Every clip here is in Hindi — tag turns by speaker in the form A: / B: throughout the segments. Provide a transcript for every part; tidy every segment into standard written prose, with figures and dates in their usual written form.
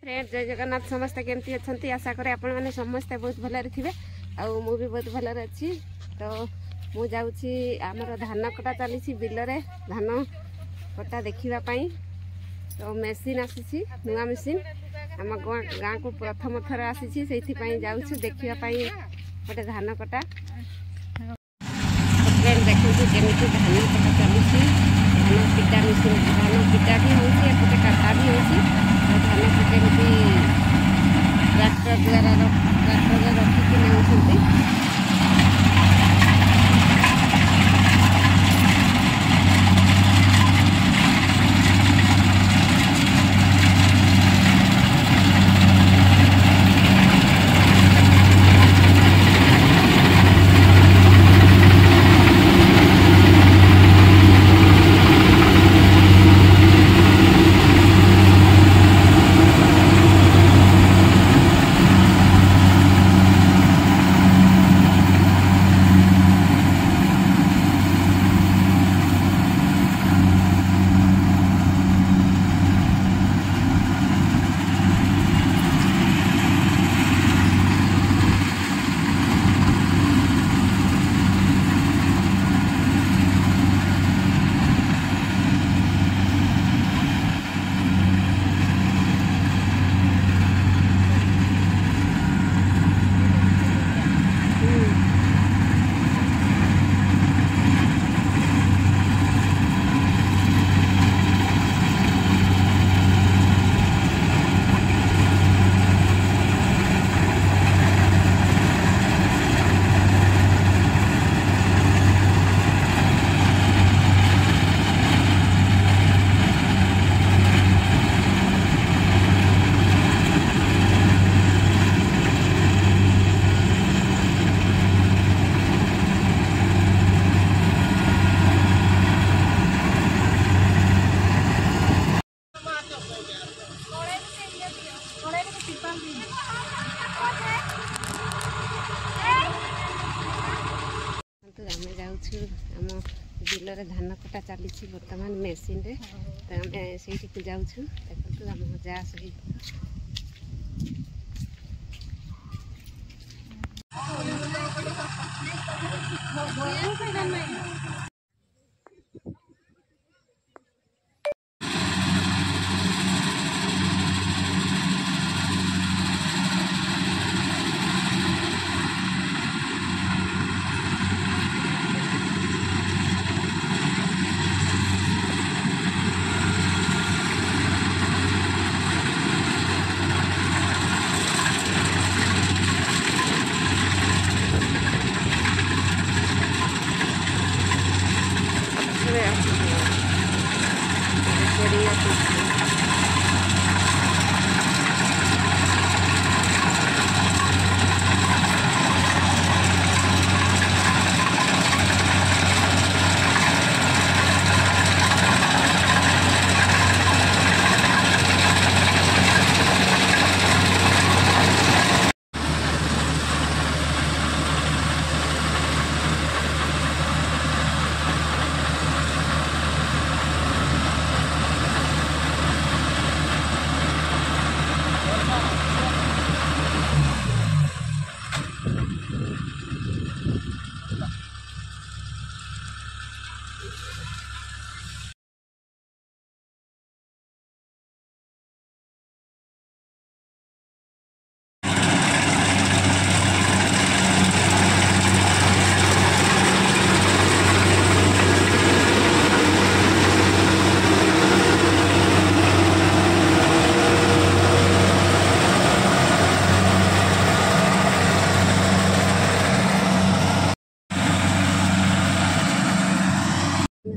A: फ्रेंड जय जगन्नाथ समस्ते केमती अच्छा आशा करे आपण मैंने समस्ते बहुत भलरे थे आउ भी बहुत भलरे अच्छी तो मु जाऊँगी आमर धान कटा चली बिलरे धान कटा देखापी तो मेसीन आसी नुआ मेसीन आम गाँ को प्रथम थर आसी से जाऊँ देखापी गोटे धान कटा फ्रेंड देखो केमी धान कटा चलुची धान पिटा मेसीन धान पिटा भी होते काटा भी हो धान को केमी ट्रैक्टर द्वारा ट्रैक्टर रखिकी नौकरी आम बिलरे धान कटा चली बर्तमान मेसीन रे तो आम से जाऊँ देखो आम जा सही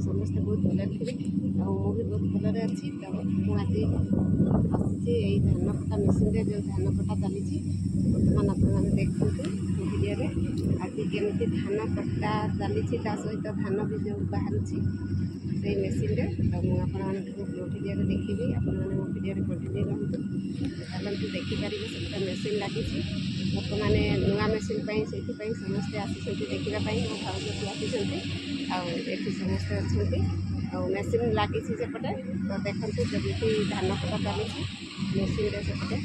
A: समस्ते बहुत भल थे भी बहुत भलरे अच्छी तो मुझे आसी धान कटा मेसीन रे जो धान कटा चली बर्तमान आपने देखते भिडियो आज केमी धान कटा चली सहित धान भी जो बाहर से मेसीन रे तो मुझे भिडियो देखी आपने मो भिडियो कंटिन्यू रहतु चलते देखिपारे से मेसीन लगी बर्तमान नुआ मेसीन से समस्ते आसी देखापी मो भाज आसी आठी समस्ते अच्छा मेसीन लगी सेपटे तो देखते जमी धान कटा चली मेसीन से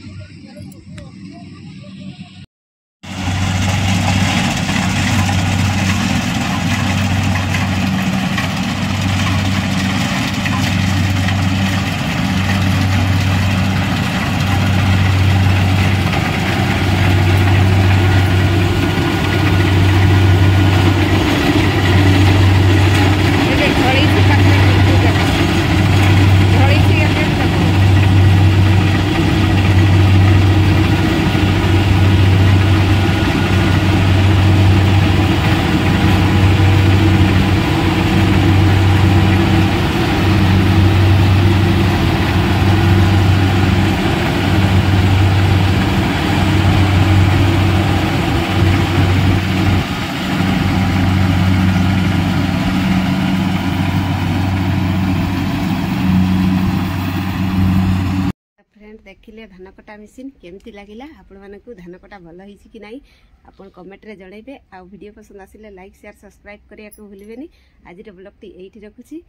A: देखिले धान कटा मेसीन केमती लगिला आपण मानकु धान कटा भल होईछि कि नाही आपण कमेंट रे जणाइबे आ वीडियो पसंद आसिले लाइक शेयर सब्सक्राइब करिया को भूलिबेनी। आज रे ब्लॉग टी एठी रखुछि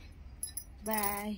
A: बाय।